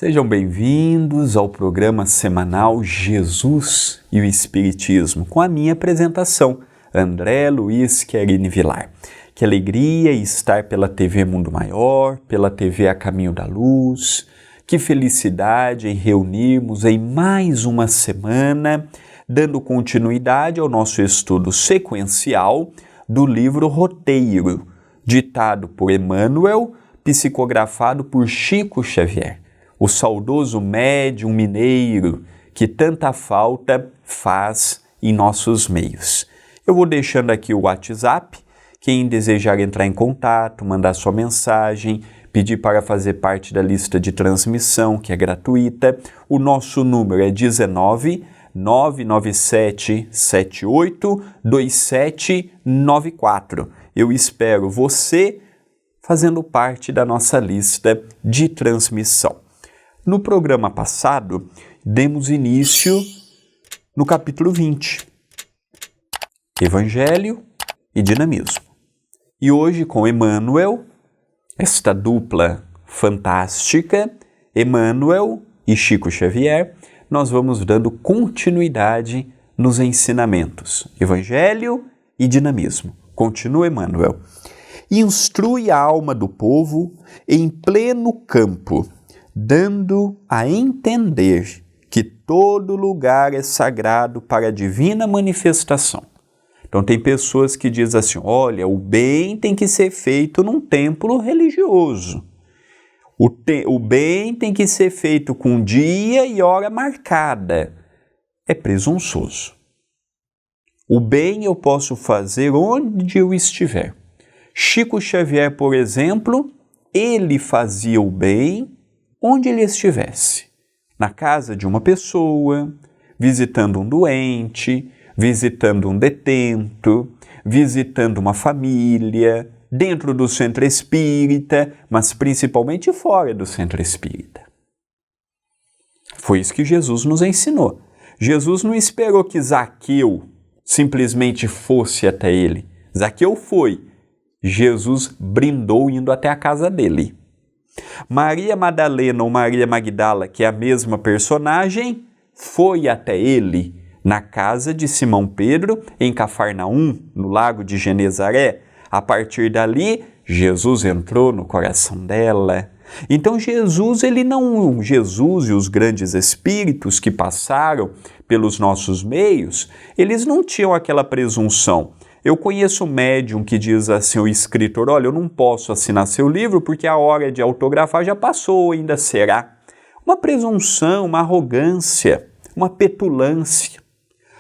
Sejam bem-vindos ao programa semanal Jesus e o Espiritismo, com a minha apresentação, André Luiz Querini Vilar. Que alegria estar pela TV Mundo Maior, pela TV A Caminho da Luz, que felicidade em reunirmos em mais uma semana, dando continuidade ao nosso estudo sequencial do livro Roteiro, ditado por Emmanuel, psicografado por Chico Xavier, o saudoso médium mineiro que tanta falta faz em nossos meios. Eu vou deixando aqui o WhatsApp, quem desejar entrar em contato, mandar sua mensagem, pedir para fazer parte da lista de transmissão, que é gratuita. O nosso número é 19 997 78 2794. Eu espero você fazendo parte da nossa lista de transmissão. No programa passado, demos início no capítulo 20, Evangelho e Dinamismo. E hoje, com Emmanuel, esta dupla fantástica, Emmanuel e Chico Xavier, nós vamos dando continuidade nos ensinamentos. Evangelho e Dinamismo. Continua Emmanuel. Instrui a alma do povo em pleno campo, dando a entender que todo lugar é sagrado para a divina manifestação. Então tem pessoas que dizem assim, olha, o bem tem que ser feito num templo religioso. O bem tem que ser feito com dia e hora marcada. É presunçoso. O bem eu posso fazer onde eu estiver. Chico Xavier, por exemplo, ele fazia o bem onde ele estivesse. Na casa de uma pessoa, visitando um doente, visitando um detento, visitando uma família, dentro do centro espírita, mas principalmente fora do centro espírita. Foi isso que Jesus nos ensinou. Jesus não esperou que Zaqueu simplesmente fosse até ele. Zaqueu foi. Jesus brindou indo até a casa dele. Maria Madalena ou Maria Magdala, que é a mesma personagem, foi até ele na casa de Simão Pedro, em Cafarnaum, no lago de Genezaré. A partir dali, Jesus entrou no coração dela. Então Jesus e os grandes espíritos que passaram pelos nossos meios, eles não tinham aquela presunção. Eu conheço um médium que diz assim, o escritor, olha, eu não posso assinar seu livro porque a hora de autografar já passou, ainda será. Uma presunção, uma arrogância, uma petulância.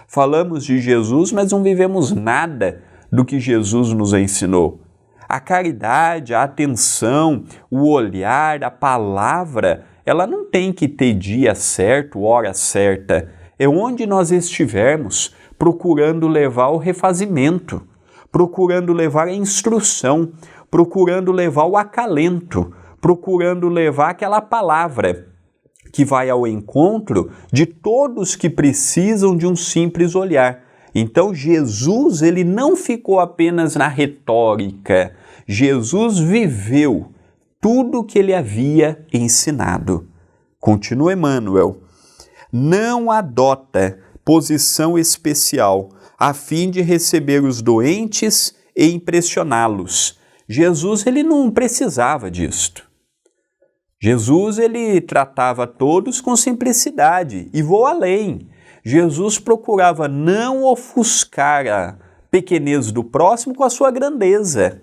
Falamos de Jesus, mas não vivemos nada do que Jesus nos ensinou. A caridade, a atenção, o olhar, a palavra, ela não tem que ter dia certo, hora certa. É onde nós estivermos, procurando levar o refazimento, procurando levar a instrução, procurando levar o acalento, procurando levar aquela palavra que vai ao encontro de todos que precisam de um simples olhar. Então Jesus, ele não ficou apenas na retórica, Jesus viveu tudo o que ele havia ensinado. Continua Emmanuel. Não adota posição especial, a fim de receber os doentes e impressioná-los. Jesus, ele não precisava disto. Jesus, ele tratava todos com simplicidade e vou além. Jesus procurava não ofuscar a pequenez do próximo com a sua grandeza.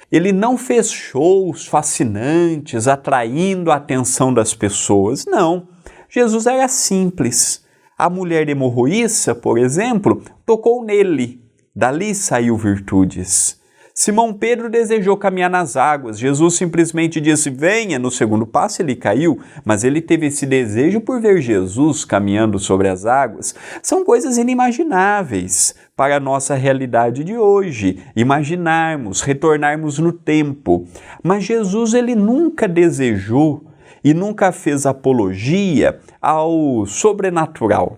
Ele não fez shows fascinantes, atraindo a atenção das pessoas. Não, Jesus era simples. A mulher hemorroíça, por exemplo, tocou nele. Dali saiu virtudes. Simão Pedro desejou caminhar nas águas. Jesus simplesmente disse, venha. No segundo passo ele caiu, mas ele teve esse desejo por ver Jesus caminhando sobre as águas. São coisas inimagináveis para a nossa realidade de hoje. Imaginarmos, retornarmos no tempo. Mas Jesus, ele nunca desejou e nunca fez apologia ao sobrenatural.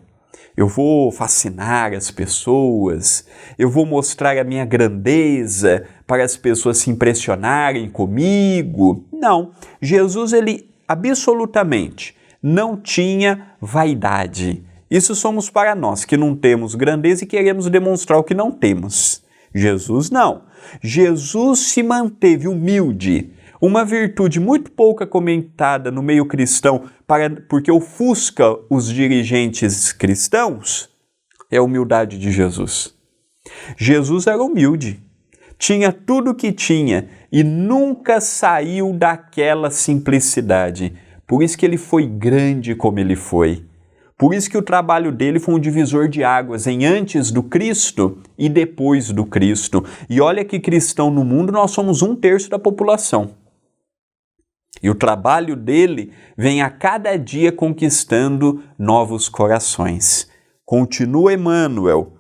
Eu vou fascinar as pessoas, eu vou mostrar a minha grandeza para as pessoas se impressionarem comigo. Não, Jesus, ele absolutamente não tinha vaidade. Isso somos para nós, que não temos grandeza e queremos demonstrar o que não temos. Jesus não. Jesus se manteve humilde, uma virtude muito pouca comentada no meio cristão, porque ofusca os dirigentes cristãos, é a humildade de Jesus. Jesus era humilde, tinha tudo o que tinha e nunca saiu daquela simplicidade. Por isso que ele foi grande como ele foi. Por isso que o trabalho dele foi um divisor de águas em antes do Cristo e depois do Cristo. E olha que cristão no mundo nós somos 1/3 da população. E o trabalho dele vem a cada dia conquistando novos corações. Continua Emmanuel.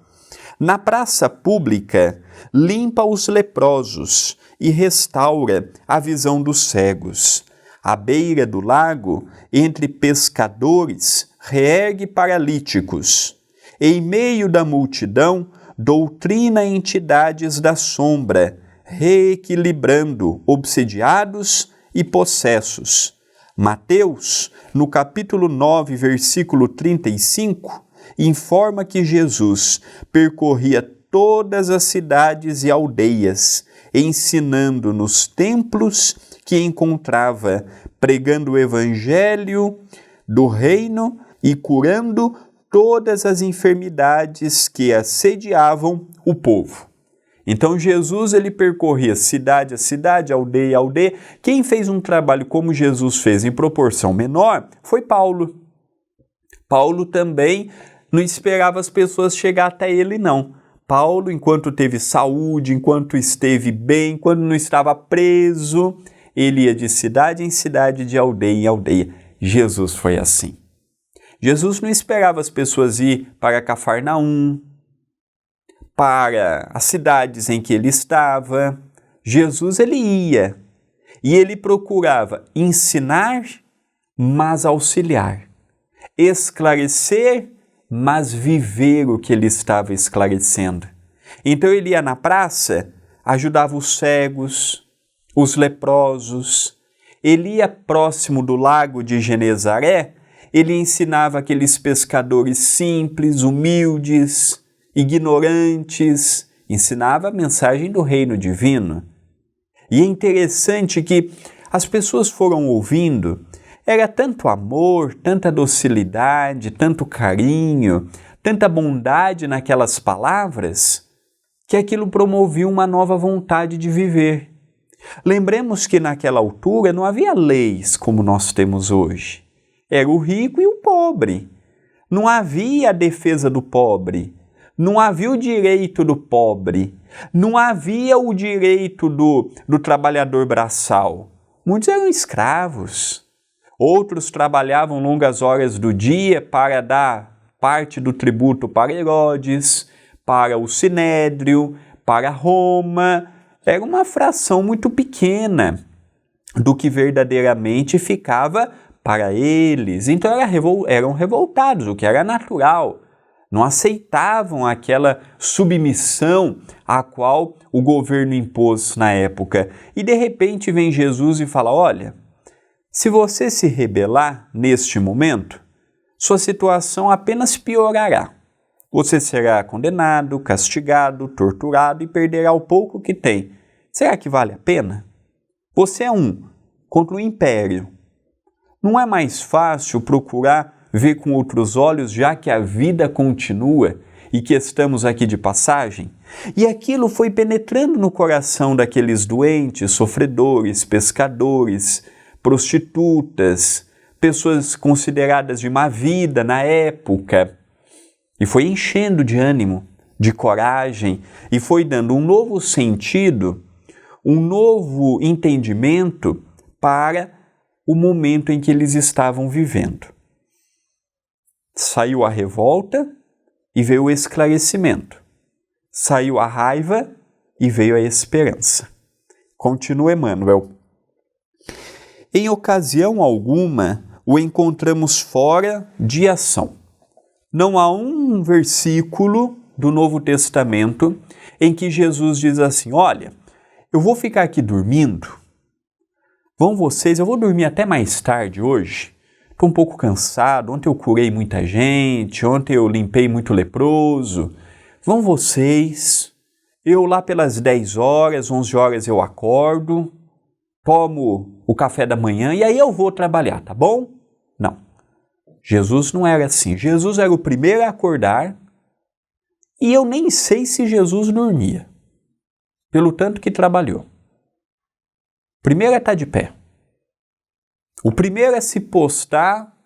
Na praça pública, limpa os leprosos e restaura a visão dos cegos. À beira do lago, entre pescadores, reergue paralíticos. Em meio da multidão, doutrina entidades da sombra, reequilibrando obsediados e possessos. Mateus, no capítulo 9, versículo 35, informa que Jesus percorria todas as cidades e aldeias, ensinando nos templos que encontrava, pregando o evangelho do reino e curando todas as enfermidades que assediavam o povo. Então Jesus ele percorria cidade a cidade, aldeia a aldeia. Quem fez um trabalho como Jesus fez em proporção menor foi Paulo. Paulo também não esperava as pessoas chegar até ele, não. Paulo, enquanto teve saúde, enquanto esteve bem, quando não estava preso, ele ia de cidade em cidade, de aldeia em aldeia. Jesus foi assim. Jesus não esperava as pessoas ir para Cafarnaum, para as cidades em que ele estava. Jesus ele ia e ele procurava ensinar, mas auxiliar, esclarecer, mas viver o que ele estava esclarecendo. Então ele ia na praça, ajudava os cegos, os leprosos. Ele ia próximo do lago de Genezaré, ele ensinava aqueles pescadores simples, humildes, ignorantes, ensinava a mensagem do reino divino. E é interessante que as pessoas foram ouvindo, era tanto amor, tanta docilidade, tanto carinho, tanta bondade naquelas palavras, que aquilo promovia uma nova vontade de viver. Lembremos que naquela altura não havia leis como nós temos hoje. Era o rico e o pobre. Não havia a defesa do pobre. Não havia o direito do pobre. Não havia o direito do trabalhador braçal. Muitos eram escravos. Outros trabalhavam longas horas do dia para dar parte do tributo para Herodes, para o Sinédrio, para Roma. Era uma fração muito pequena do que verdadeiramente ficava para eles. Então eram revoltados, o que era natural. Não aceitavam aquela submissão a qual o governo impôs na época. E de repente vem Jesus e fala, olha, se você se rebelar neste momento, sua situação apenas piorará. Você será condenado, castigado, torturado e perderá o pouco que tem. Será que vale a pena? Você é um contra o império. Não é mais fácil procurar ver com outros olhos, já que a vida continua e que estamos aqui de passagem? E aquilo foi penetrando no coração daqueles doentes, sofredores, pescadores, prostitutas, pessoas consideradas de má vida na época. E foi enchendo de ânimo, de coragem, e foi dando um novo sentido, um novo entendimento para o momento em que eles estavam vivendo. Saiu a revolta e veio o esclarecimento. Saiu a raiva e veio a esperança. Continua Emmanuel. Em ocasião alguma, o encontramos fora de ação. Não há um versículo do Novo Testamento em que Jesus diz assim, olha, eu vou ficar aqui dormindo, vão vocês, eu vou dormir até mais tarde hoje, estou um pouco cansado, ontem eu curei muita gente, ontem eu limpei muito leproso. Vão vocês, eu lá pelas 10 horas, 11 horas eu acordo, tomo o café da manhã e aí eu vou trabalhar, tá bom? Não. Jesus não era assim. Jesus era o primeiro a acordar e eu nem sei se Jesus dormia, pelo tanto que trabalhou. O primeiro é estar de pé. O primeiro é se postar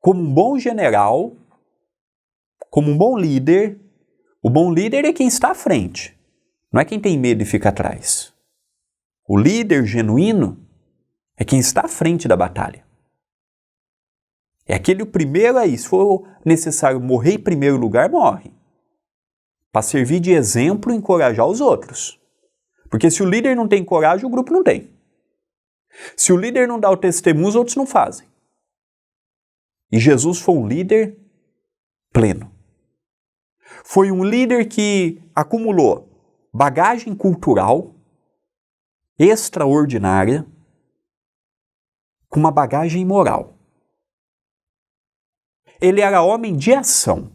como um bom general, como um bom líder. O bom líder é quem está à frente, não é quem tem medo e fica atrás. O líder genuíno é quem está à frente da batalha. É aquele o primeiro aí, se for necessário morrer em primeiro lugar, morre. Para servir de exemplo e encorajar os outros. Porque se o líder não tem coragem, o grupo não tem. Se o líder não dá o testemunho, os outros não fazem. E Jesus foi um líder pleno. Foi um líder que acumulou bagagem cultural extraordinária com uma bagagem moral. Ele era homem de ação.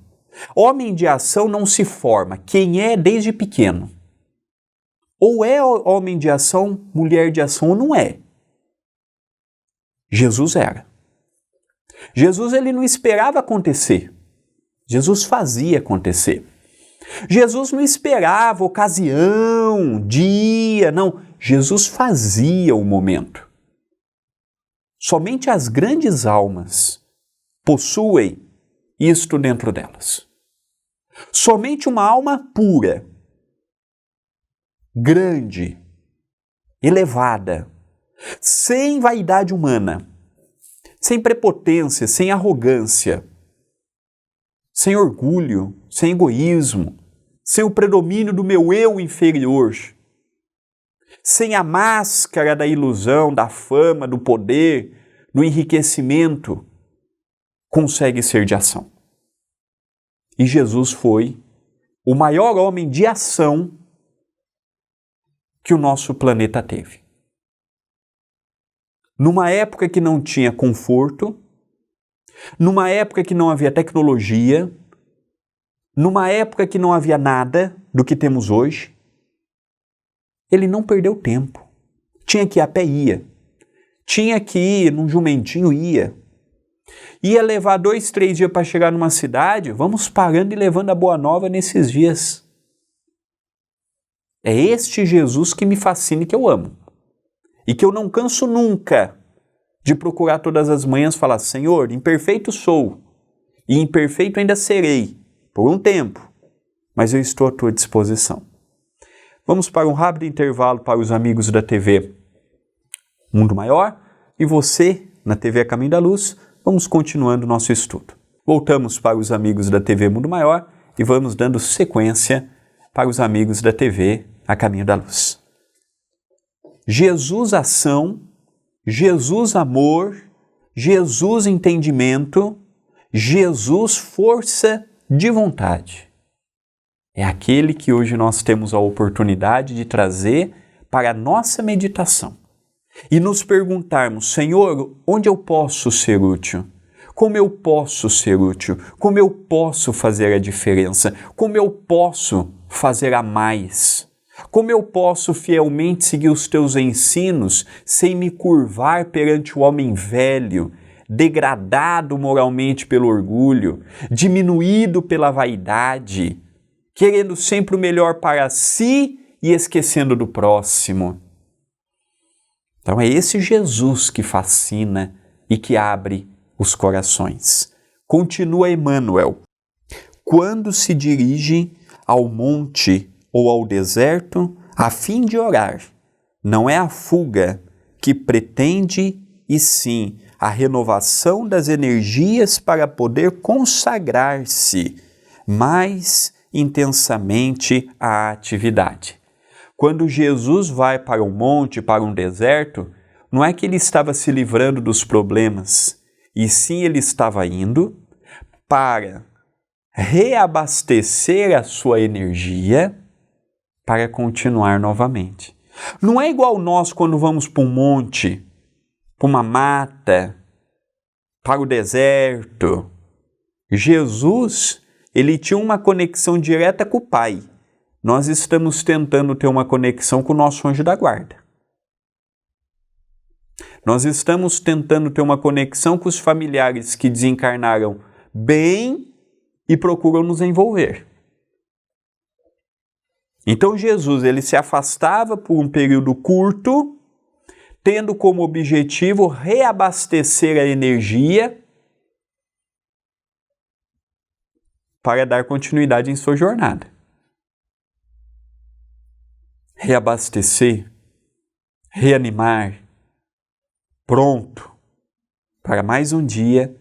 Homem de ação não se forma quem é desde pequeno. Ou é homem de ação, mulher de ação, ou não é. Jesus era. Jesus ele não esperava acontecer. Jesus fazia acontecer. Jesus não esperava ocasião, dia, não. Jesus fazia o momento. Somente as grandes almas possuem isto dentro delas. Somente uma alma pura, grande, elevada, sem vaidade humana, sem prepotência, sem arrogância, sem orgulho, sem egoísmo, sem o predomínio do meu eu inferior, sem a máscara da ilusão, da fama, do poder, do enriquecimento, consegue ser de ação. E Jesus foi o maior homem de ação que o nosso planeta teve. Numa época que não tinha conforto, numa época que não havia tecnologia, numa época que não havia nada do que temos hoje, ele não perdeu tempo. Tinha que ir a pé, ia. Tinha que ir num jumentinho, ia. Ia levar 2, 3 dias para chegar numa cidade, vamos parando e levando a boa nova nesses dias. É este Jesus que me fascina e que eu amo. E que eu não canso nunca de procurar todas as manhãs falar: Senhor, imperfeito sou, e imperfeito ainda serei, por um tempo, mas eu estou à tua disposição. Vamos para um rápido intervalo para os amigos da TV Mundo Maior, e você, na TV A Caminho da Luz, vamos continuando o nosso estudo. Voltamos para os amigos da TV Mundo Maior e vamos dando sequência para os amigos da TV A Caminho da Luz. Jesus ação, Jesus amor, Jesus entendimento, Jesus força de vontade. É aquele que hoje nós temos a oportunidade de trazer para a nossa meditação. E nos perguntarmos: Senhor, onde eu posso ser útil? Como eu posso ser útil? Como eu posso fazer a diferença? Como eu posso fazer a mais? Como eu posso fielmente seguir os teus ensinos sem me curvar perante o homem velho, degradado moralmente pelo orgulho, diminuído pela vaidade, querendo sempre o melhor para si e esquecendo do próximo? Então é esse Jesus que fascina e que abre os corações. Continua Emmanuel. Quando se dirige ao monte ou ao deserto a fim de orar, não é a fuga que pretende, e sim a renovação das energias para poder consagrar-se mais intensamente à atividade. Quando Jesus vai para um monte, para um deserto, não é que ele estava se livrando dos problemas, e sim ele estava indo para reabastecer a sua energia para continuar novamente. Não é igual nós quando vamos para um monte, para uma mata, para o deserto. Jesus, ele tinha uma conexão direta com o Pai. Nós estamos tentando ter uma conexão com o nosso anjo da guarda. Nós estamos tentando ter uma conexão com os familiares que desencarnaram bem e procuram nos envolver. Então Jesus, ele se afastava por um período curto, tendo como objetivo reabastecer a energia para dar continuidade em sua jornada. Reabastecer, reanimar, pronto para mais um dia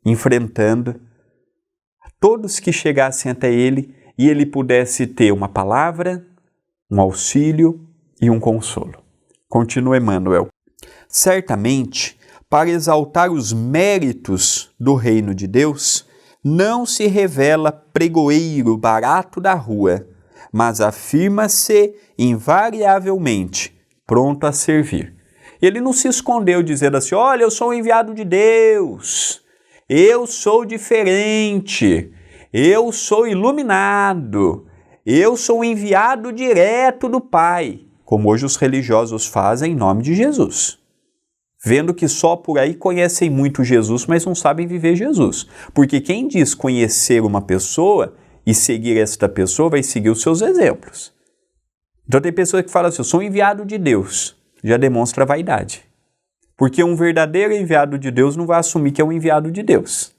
enfrentando todos que chegassem até ele e ele pudesse ter uma palavra, um auxílio e um consolo. Continua Emmanuel. Certamente, para exaltar os méritos do reino de Deus, não se revela pregoeiro barato da rua, mas afirma-se invariavelmente pronto a servir. Ele não se escondeu dizendo assim, olha, eu sou o enviado de Deus, eu sou diferente, eu sou iluminado, eu sou o enviado direto do Pai, como hoje os religiosos fazem em nome de Jesus. Vendo que só por aí conhecem muito Jesus, mas não sabem viver Jesus. Porque quem diz conhecer uma pessoa e seguir esta pessoa vai seguir os seus exemplos. Então tem pessoas que falam assim, eu sou um enviado de Deus. Já demonstra vaidade. Porque um verdadeiro enviado de Deus não vai assumir que é um enviado de Deus.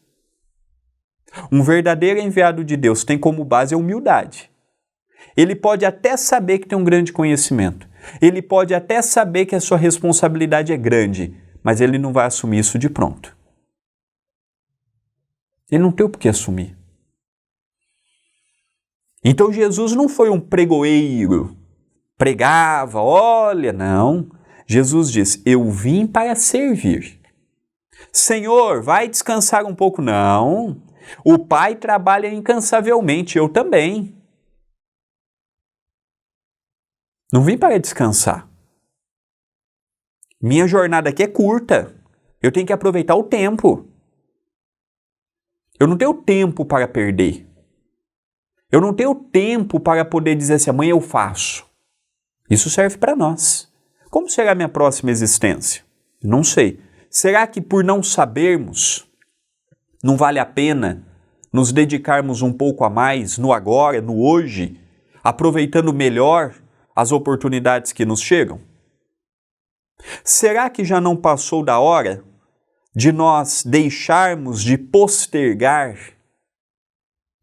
Um verdadeiro enviado de Deus tem como base a humildade. Ele pode até saber que tem um grande conhecimento. Ele pode até saber que a sua responsabilidade é grande, mas ele não vai assumir isso de pronto. Ele não tem o que assumir. Então Jesus não foi um pregoeiro, pregava, olha, não. Jesus diz, eu vim para servir. Senhor, vai descansar um pouco? Não. O Pai trabalha incansavelmente, eu também. Não vim para descansar. Minha jornada aqui é curta. Eu tenho que aproveitar o tempo. Eu não tenho tempo para perder. Eu não tenho tempo para poder dizer assim, amanhã eu faço. Isso serve para nós. Como será a minha próxima existência? Não sei. Será que por não sabermos, não vale a pena nos dedicarmos um pouco a mais no agora, no hoje, aproveitando melhor as oportunidades que nos chegam? Será que já não passou da hora de nós deixarmos de postergar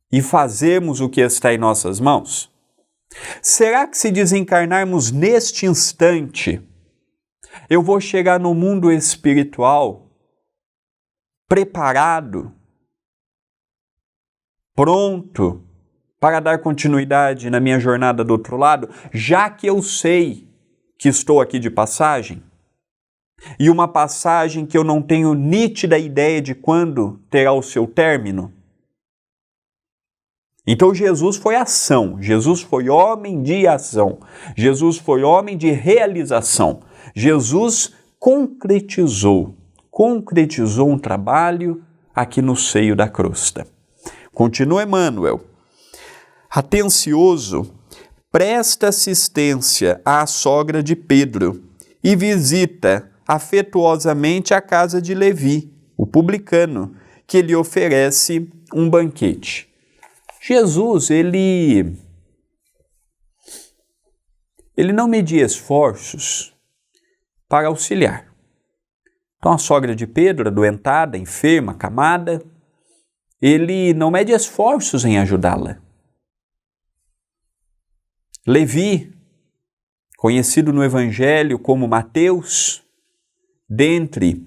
e fazermos o que está em nossas mãos? Será que se desencarnarmos neste instante, eu vou chegar no mundo espiritual preparado, pronto para dar continuidade na minha jornada do outro lado, já que eu sei que estou aqui de passagem? E uma passagem que eu não tenho nítida ideia de quando terá o seu término? Então Jesus foi ação, Jesus foi homem de ação, Jesus foi homem de realização, Jesus concretizou um trabalho aqui no seio da crosta. Continua Emmanuel. Atencioso, presta assistência à sogra de Pedro e visita afetuosamente a casa de Levi, o publicano, que lhe oferece um banquete. Jesus, ele não media esforços para auxiliar. Então a sogra de Pedro, adoentada, enferma, acamada, ele não mede esforços em ajudá-la. Levi, conhecido no Evangelho como Mateus, dentre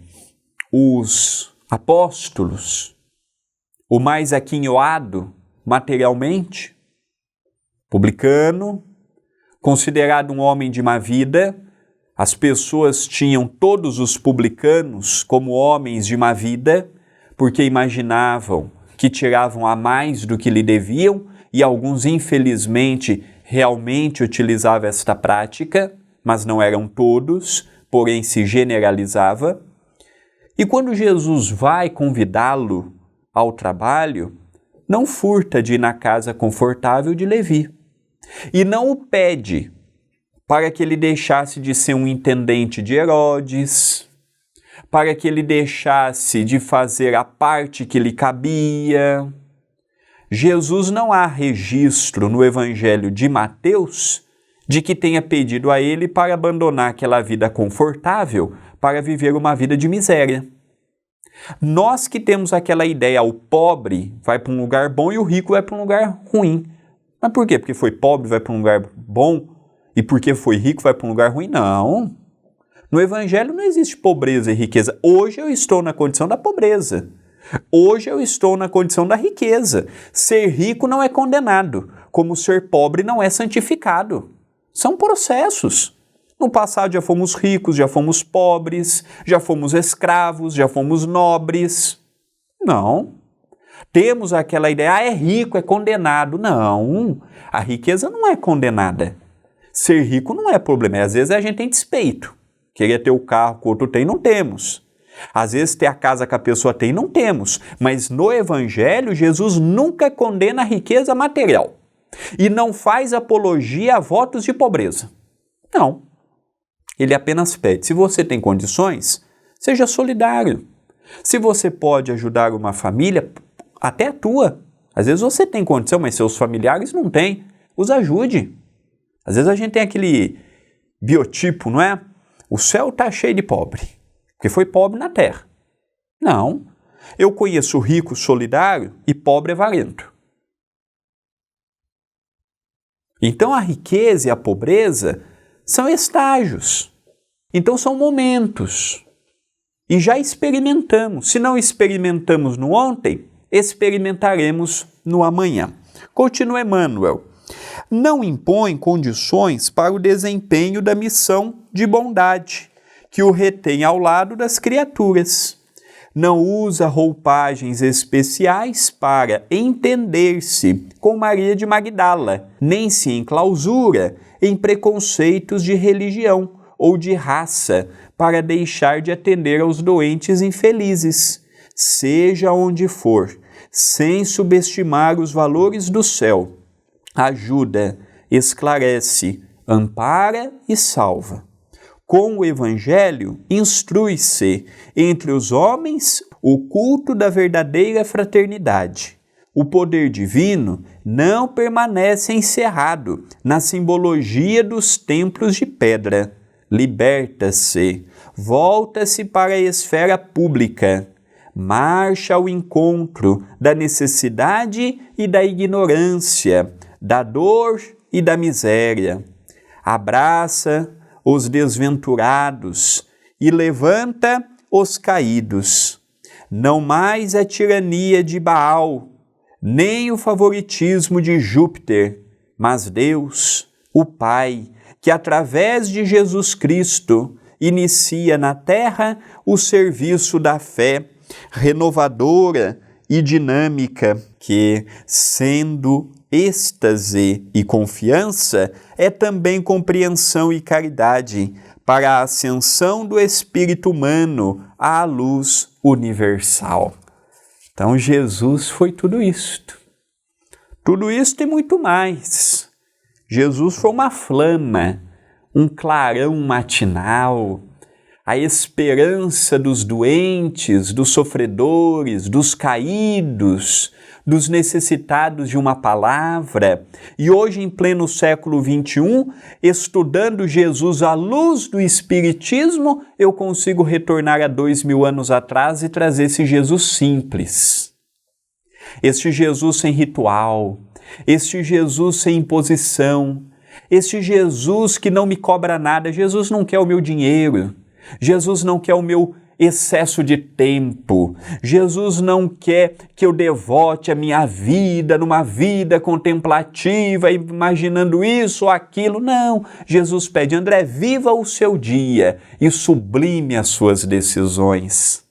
os apóstolos, o mais aquinhoado materialmente, publicano, considerado um homem de má vida, as pessoas tinham todos os publicanos como homens de má vida, porque imaginavam que tiravam a mais do que lhe deviam, e alguns, infelizmente, realmente utilizavam esta prática, mas não eram todos, porém se generalizava. E quando Jesus vai convidá-lo ao trabalho, não furta de ir na casa confortável de Levi. E não o pede para que ele deixasse de ser um intendente de Herodes, para que ele deixasse de fazer a parte que lhe cabia. Jesus não há registro no Evangelho de Mateus de que tenha pedido a ele para abandonar aquela vida confortável para viver uma vida de miséria. Nós que temos aquela ideia, o pobre vai para um lugar bom e o rico vai para um lugar ruim. Mas por quê? Porque foi pobre vai para um lugar bom e porque foi rico vai para um lugar ruim? Não. No Evangelho não existe pobreza e riqueza. Hoje eu estou na condição da pobreza. Hoje eu estou na condição da riqueza. Ser rico não é condenado, como ser pobre não é santificado. São processos. No passado já fomos ricos, já fomos pobres, já fomos escravos, já fomos nobres. Não. Temos aquela ideia, é rico, é condenado. Não, a riqueza não é condenada. Ser rico não é problema. Às vezes a gente tem despeito. Queria ter o carro que o outro tem, não temos. Às vezes ter a casa que a pessoa tem, não temos. Mas no Evangelho, Jesus nunca condena a riqueza material. E não faz apologia a votos de pobreza. Não. Ele apenas pede, se você tem condições, seja solidário. Se você pode ajudar uma família, até a tua. Às vezes você tem condição, mas seus familiares não têm. Os ajude. Às vezes a gente tem aquele biotipo, não é? O céu está cheio de pobre, porque foi pobre na terra. Não. Eu conheço rico solidário e pobre avarento. Então a riqueza e a pobreza são estágios. Então são momentos. E já experimentamos. Se não experimentamos no ontem, experimentaremos no amanhã. Continua Emmanuel. Não impõe condições para o desempenho da missão de bondade, que o retém ao lado das criaturas. Não usa roupagens especiais para entender-se com Maria de Magdala, nem se enclausura em preconceitos de religião ou de raça para deixar de atender aos doentes infelizes, seja onde for, sem subestimar os valores do céu. Ajuda, esclarece, ampara e salva. Com o Evangelho, instrui-se entre os homens o culto da verdadeira fraternidade. O poder divino não permanece encerrado na simbologia dos templos de pedra. Liberta-se, volta-se para a esfera pública, marcha ao encontro da necessidade e da ignorância, da dor e da miséria. Abraça os desventurados e levanta os caídos. Não mais a tirania de Baal, nem o favoritismo de Júpiter, mas Deus, o Pai, que através de Jesus Cristo inicia na terra o serviço da fé renovadora e dinâmica, que, sendo êxtase e confiança, é também compreensão e caridade para a ascensão do espírito humano à luz universal. Então Jesus foi tudo isto. Tudo isto e muito mais. Jesus foi uma flama, um clarão matinal, a esperança dos doentes, dos sofredores, dos caídos, dos necessitados de uma palavra. E hoje, em pleno século XXI, estudando Jesus à luz do Espiritismo, eu consigo retornar a 2000 anos atrás e trazer esse Jesus simples. Este Jesus sem ritual, este Jesus sem imposição, este Jesus que não me cobra nada. Jesus não quer o meu dinheiro, Jesus não quer o meu excesso de tempo, Jesus não quer que eu devote a minha vida numa vida contemplativa, imaginando isso ou aquilo. Não, Jesus pede, André, viva o seu dia e sublime as suas decisões.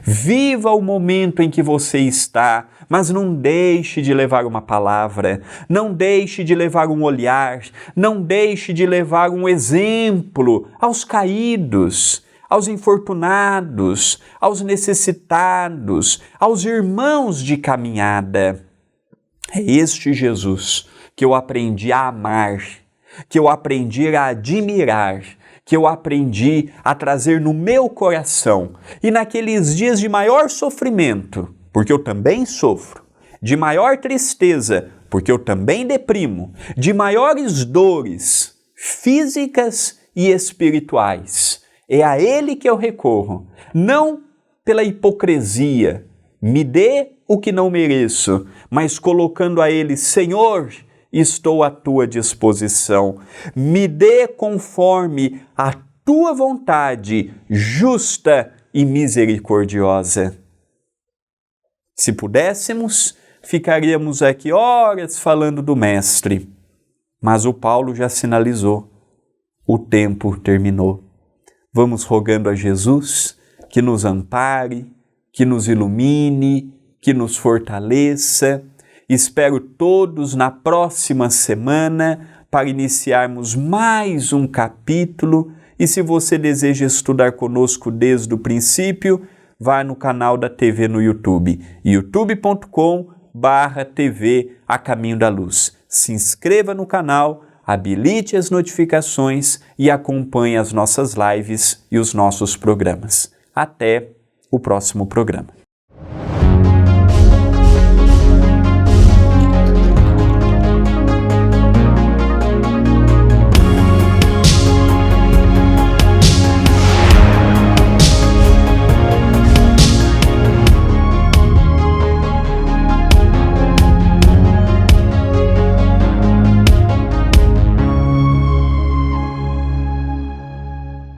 Viva o momento em que você está, mas não deixe de levar uma palavra, não deixe de levar um olhar, não deixe de levar um exemplo aos caídos, aos infortunados, aos necessitados, aos irmãos de caminhada. É este Jesus que eu aprendi a amar, que eu aprendi a admirar, que eu aprendi a trazer no meu coração. E naqueles dias de maior sofrimento, porque eu também sofro, de maior tristeza, porque eu também deprimo, de maiores dores físicas e espirituais, é a Ele que eu recorro, não pela hipocrisia, me dê o que não mereço, mas colocando a Ele, Senhor, estou à tua disposição, me dê conforme a tua vontade, justa e misericordiosa. Se pudéssemos, ficaríamos aqui horas falando do Mestre, mas o Paulo já sinalizou, o tempo terminou. Vamos rogando a Jesus que nos ampare, que nos ilumine, que nos fortaleça. Espero todos na próxima semana para iniciarmos mais um capítulo. E se você deseja estudar conosco desde o princípio, vá no canal da TV no YouTube, youtube.com/TV A Caminho da Luz. Se inscreva no canal, habilite as notificações e acompanhe as nossas lives e os nossos programas. Até o próximo programa.